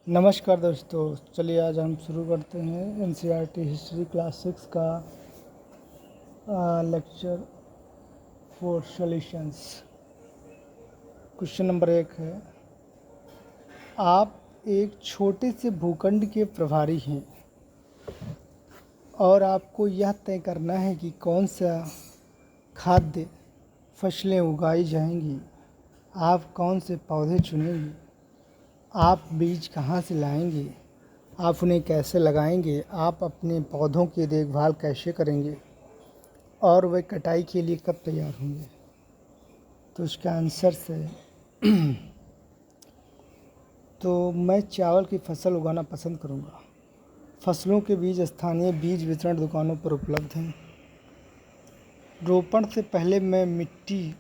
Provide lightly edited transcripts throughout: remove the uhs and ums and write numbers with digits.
नमस्कार दोस्तों, चलिए आज हम शुरू करते हैं एनसीईआरटी हिस्ट्री क्लास 6 का लेक्चर 4 सॉल्यूशंस। क्वेश्चन नंबर 1 है, आप एक छोटे से भूखंड के प्रभारी हैं और आपको यह तय करना है कि कौन सा खाद्य फसलें उगाई जाएंगी। आप कौन से पौधे चुनेंगे, आप बीज कहाँ से लाएंगे, आप उन्हें कैसे लगाएंगे, आप अपने पौधों की देखभाल कैसे करेंगे और वे कटाई के लिए कब तैयार होंगे। तो इसका आंसर है तो मैं चावल की फसल उगाना पसंद करूंगा। फसलों के बीज स्थानीय बीज वितरण दुकानों पर उपलब्ध हैं। रोपण से पहले मैं मिट्टी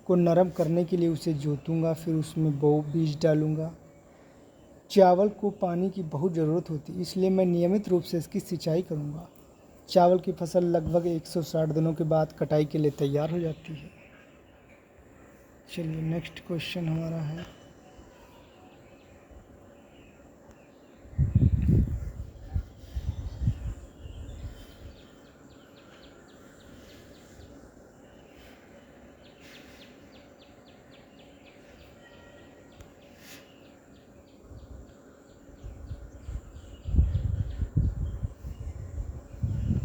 को नरम करने के लिए उसे जोतूंगा, फिर उसमें बीज डालूंगा। चावल को पानी की बहुत ज़रूरत होती है, इसलिए मैं नियमित रूप से इसकी सिंचाई करूंगा। चावल की फसल लगभग 160 दिनों के बाद कटाई के लिए तैयार हो जाती है। चलिए नेक्स्ट क्वेश्चन हमारा है,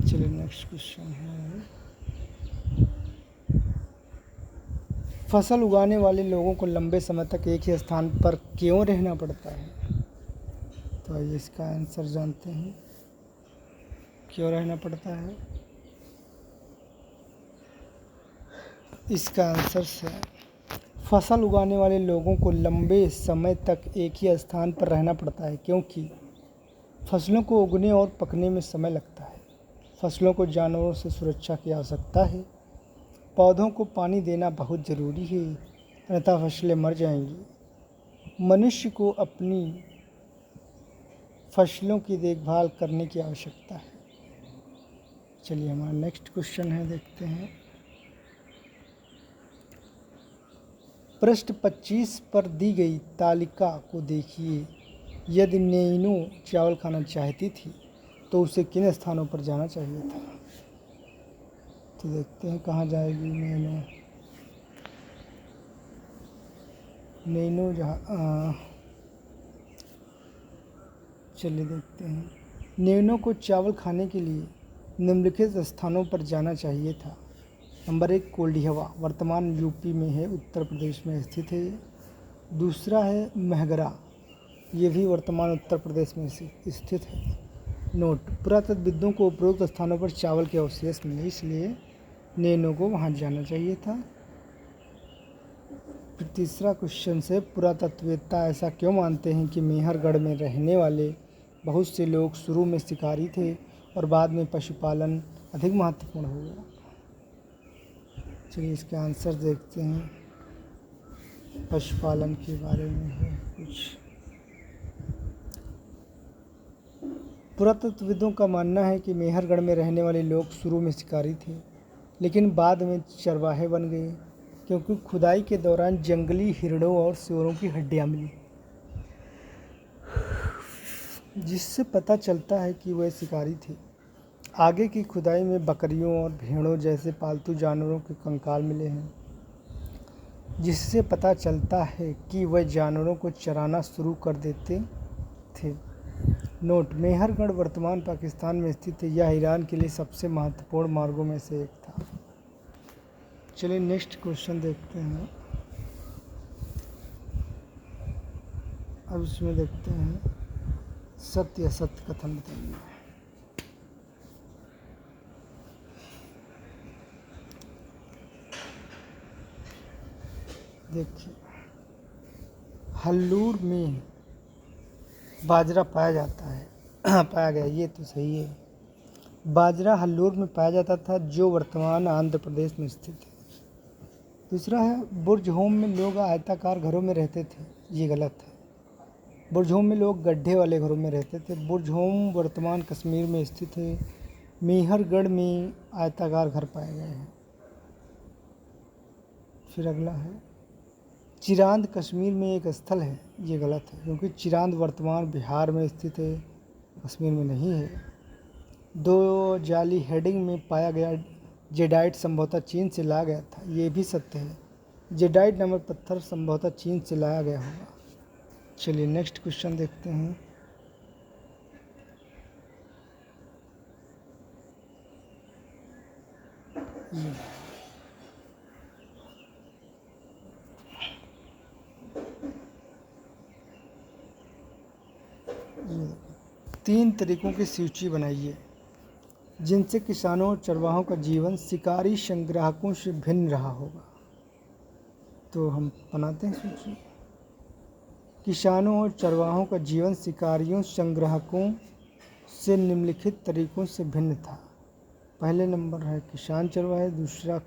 चलिए नेक्स्ट क्वेश्चन है, फसल उगाने वाले लोगों को लंबे समय तक एक ही स्थान पर क्यों रहना पड़ता है। तो आइए इसका आंसर जानते हैं, क्यों रहना पड़ता है। इसका आंसर है, फसल उगाने वाले लोगों को लंबे समय तक एक ही स्थान पर रहना पड़ता है क्योंकि फसलों को उगने और पकने में समय लगता है। फसलों को जानवरों से सुरक्षा की आवश्यकता है। पौधों को पानी देना बहुत ज़रूरी है, अन्यथा फसलें मर जाएंगी। मनुष्य को अपनी फसलों की देखभाल करने की आवश्यकता है। चलिए हमारा नेक्स्ट क्वेश्चन है, देखते हैं। पृष्ठ 25 पर दी गई तालिका को देखिए। यदि नैनो चावल खाना चाहती थी तो उसे किन स्थानों पर जाना चाहिए था। तो देखते हैं कहाँ जाएगी नैनो जहाँ चलिए देखते हैं। नैनो को चावल खाने के लिए निम्नलिखित स्थानों पर जाना चाहिए था। नंबर 1 कोल्डिहवा, वर्तमान यूपी में है, उत्तर प्रदेश में स्थित है। दूसरा है महगरा, ये भी वर्तमान उत्तर प्रदेश में स्थित है। नोट, पुरातत्वविदों को उपरोक्त स्थानों पर चावल के अवशेष मिले, इसलिए नैनो को वहाँ जाना चाहिए था। तीसरा क्वेश्चन से, पुरातत्ववेत्ता ऐसा क्यों मानते हैं कि मेहरगढ़ में रहने वाले बहुत से लोग शुरू में शिकारी थे और बाद में पशुपालन अधिक महत्वपूर्ण हो गया। चलिए इसके आंसर देखते हैं। पशुपालन के बारे में है कुछ। पुरातत्वविदों का मानना है कि मेहरगढ़ में रहने वाले लोग शुरू में शिकारी थे, लेकिन बाद में चरवाहे बन गए क्योंकि खुदाई के दौरान जंगली हिरणों और सूअरों की हड्डियां मिली, जिससे पता चलता है कि वे शिकारी थे। आगे की खुदाई में बकरियों और भेड़ों जैसे पालतू जानवरों के कंकाल मिले हैं, जिससे पता चलता है कि वे जानवरों को चराना शुरू कर देते थे। नोट, मेहरगढ़ वर्तमान पाकिस्तान में स्थित है। यह ईरान के लिए सबसे महत्वपूर्ण मार्गों में से एक था। चलिए नेक्स्ट क्वेश्चन देखते हैं। अब इसमें देखते हैं, सत्य असत्य कथन बताइए। देखिए, हल्लूर में बाजरा पाया जाता है पाया गया, ये तो सही है। बाजरा हल्लूर में पाया जाता था, जो वर्तमान आंध्र प्रदेश में स्थित है। दूसरा है, बुर्जहोम में लोग आयताकार घरों में रहते थे, ये गलत है। बुर्जहोम में लोग गड्ढे वाले घरों में रहते थे। बुर्जहोम वर्तमान कश्मीर में स्थित है। मेहरगढ़ में आयताकार घर पाए गए हैं। फिर अगला है, चिरांद कश्मीर में एक स्थल है, ये गलत है क्योंकि चिरांद वर्तमान बिहार में स्थित है, कश्मीर में नहीं है। 2 जाली हेडिंग में पाया गया जेडाइट संभवतः चीन से लाया गया था, ये भी सत्य है। जेडाइट नामक पत्थर संभवतः चीन से लाया गया होगा। चलिए नेक्स्ट क्वेश्चन देखते हैं। ये 3 तरीकों की सूची बनाइए जिनसे किसानों और चरवाहों का जीवन शिकारी संग्राहकों से भिन्न रहा होगा। तो हम बनाते हैं सूची। किसानों और चरवाहों का जीवन शिकारियों संग्राहकों से निम्नलिखित तरीकों से भिन्न था। पहले नंबर है किसान चरवाहे, दूसरा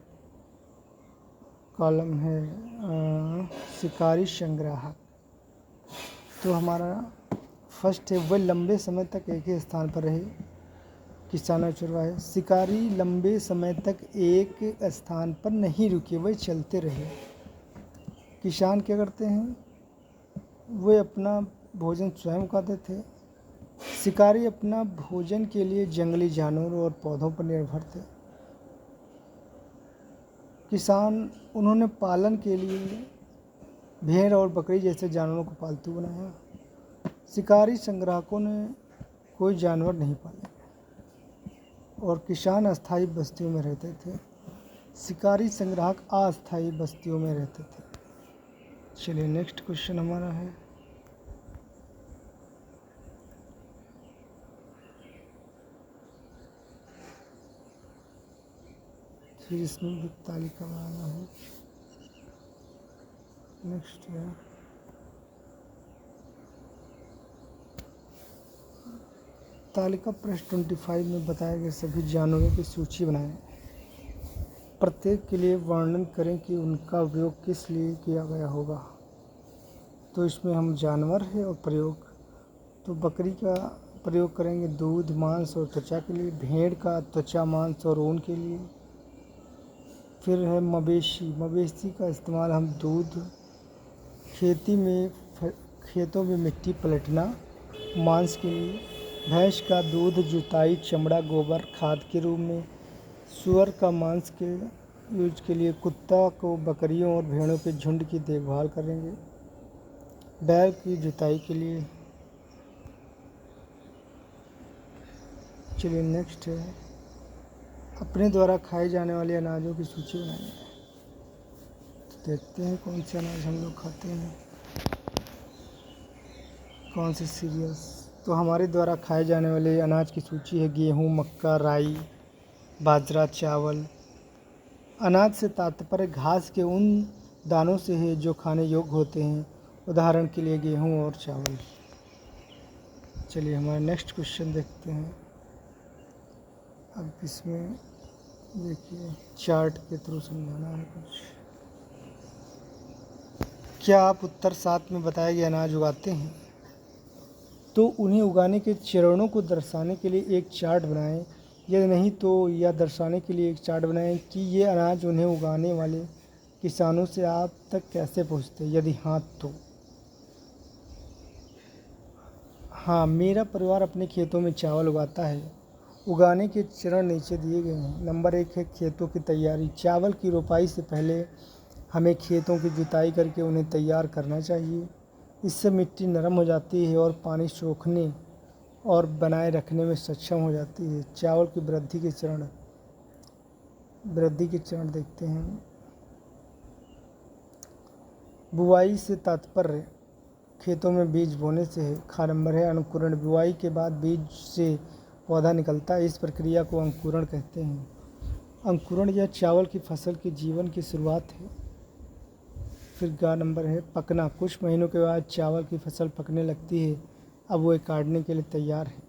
कॉलम है शिकारी संग्राहक। तो हमारा फर्स्ट है वह लंबे समय तक एक ही स्थान पर रहे। किसान और चरवाहे, शिकारी लंबे समय तक एक स्थान पर नहीं रुके, वह चलते रहे। किसान क्या करते हैं, वे अपना भोजन स्वयं उगाते थे। शिकारी अपना भोजन के लिए जंगली जानवरों और पौधों पर निर्भर थे। किसान उन्होंने पालन के लिए भेड़ और बकरी जैसे जानवरों को पालतू बनाया। शिकारी संग्राहकों ने कोई जानवर नहीं पाले और किसान अस्थायी बस्तियों में रहते थे। शिकारी संग्राहक अस्थायी बस्तियों में रहते थे। चलिए नेक्स्ट क्वेश्चन हमारा है फिर इसमें भी तालिका बनाना है। नेक्स्ट है तालिका पृष्ठ 25 में बताए गए सभी जानवरों की सूची बनाएं। प्रत्येक के लिए वर्णन करें कि उनका उपयोग किस लिए किया गया होगा। तो इसमें हम जानवर है और प्रयोग, तो बकरी का प्रयोग करेंगे दूध, मांस और त्वचा के लिए। भेड़ का त्वचा, मांस और ऊन के लिए। फिर है मवेशी का इस्तेमाल हम दूध, खेतों में मिट्टी पलटना, मांस के लिए। भैंस का दूध जुताई, चमड़ा, गोबर खाद के रूप में। सूअर का मांस के यूज के लिए। कुत्ता को बकरियों और भेड़ों के झुंड की देखभाल करेंगे। बैल की जुताई के लिए। चलिए नेक्स्ट है अपने द्वारा खाए जाने वाले अनाजों की सूची बनाइए। तो देखते हैं कौन से अनाज हम लोग खाते हैं, कौन से सीरियल्स। तो हमारे द्वारा खाए जाने वाले अनाज की सूची है गेहूँ, मक्का, राई, बाजरा, चावल। अनाज से तात्पर्य घास के उन दानों से है जो खाने योग्य होते हैं, उदाहरण के लिए गेहूँ और चावल। चलिए हमारा नेक्स्ट क्वेश्चन देखते हैं। अब इसमें देखिए चार्ट के थ्रू समझाना है कुछ। क्या आप उत्तर 7 में बताए गए अनाज उगाते हैं? तो उन्हें उगाने के चरणों को दर्शाने के लिए एक चार्ट बनाएं। यदि नहीं तो यह दर्शाने के लिए एक चार्ट बनाएं कि ये अनाज उन्हें उगाने वाले किसानों से आप तक कैसे पहुँचते। यदि हाँ तो हाँ, मेरा परिवार अपने खेतों में चावल उगाता है। उगाने के चरण नीचे दिए गए हैं। नंबर 1 है खेतों की तैयारी। चावल की रोपाई से पहले हमें खेतों की जुताई करके उन्हें तैयार करना चाहिए। इससे मिट्टी नरम हो जाती है और पानी सोखने और बनाए रखने में सक्षम हो जाती है। चावल की वृद्धि के चरण देखते हैं। बुआई से तात्पर्य खेतों में बीज बोने से है। खा नंबर है अंकुरण। बुआई के बाद बीज से पौधा निकलता है, इस प्रक्रिया को अंकुरण कहते हैं। अंकुरण या चावल की फसल के जीवन की शुरुआत है। फिर गा नंबर है पकना। कुछ महीनों के बाद चावल की फसल पकने लगती है, अब वो काटने के लिए तैयार है।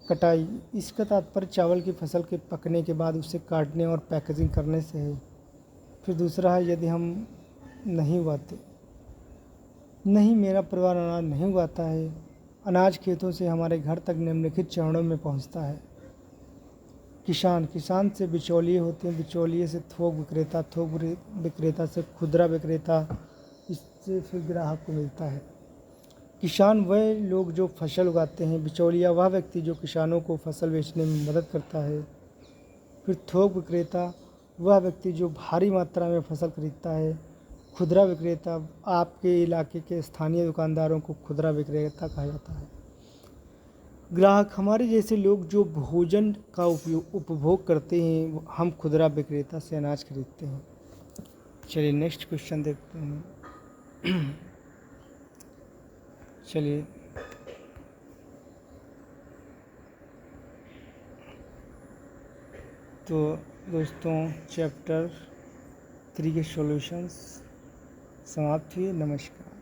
कटाई, इसका तात्पर्य चावल की फसल के पकने के बाद उसे काटने और पैकेजिंग करने से है। फिर दूसरा है यदि हम नहीं उगाते। नहीं, मेरा परिवार अनाज नहीं उगाता है। अनाज खेतों से हमारे घर तक निम्नलिखित चरणों में पहुंचता है। किसान से बिचौलिए होते हैं, बिचौलिए से थोक विक्रेता, थोक विक्रेता से खुदरा विक्रेता, इससे फिर ग्राहक को मिलता है। किसान वह लोग जो फसल उगाते हैं, बिचौलिया वह व्यक्ति जो किसानों को फसल बेचने में मदद करता है। फिर थोक विक्रेता वह व्यक्ति जो भारी मात्रा में फसल खरीदता है। खुदरा विक्रेता आपके इलाके के स्थानीय दुकानदारों को खुदरा विक्रेता कहा जाता है। ग्राहक हमारे जैसे लोग जो भोजन का उपभोग करते हैं, हम खुदरा विक्रेता से अनाज खरीदते हैं। चलिए नेक्स्ट क्वेश्चन देखते हैं। चलिए तो दोस्तों चैप्टर 3 के सॉल्यूशंस समाप्त हुए। नमस्कार।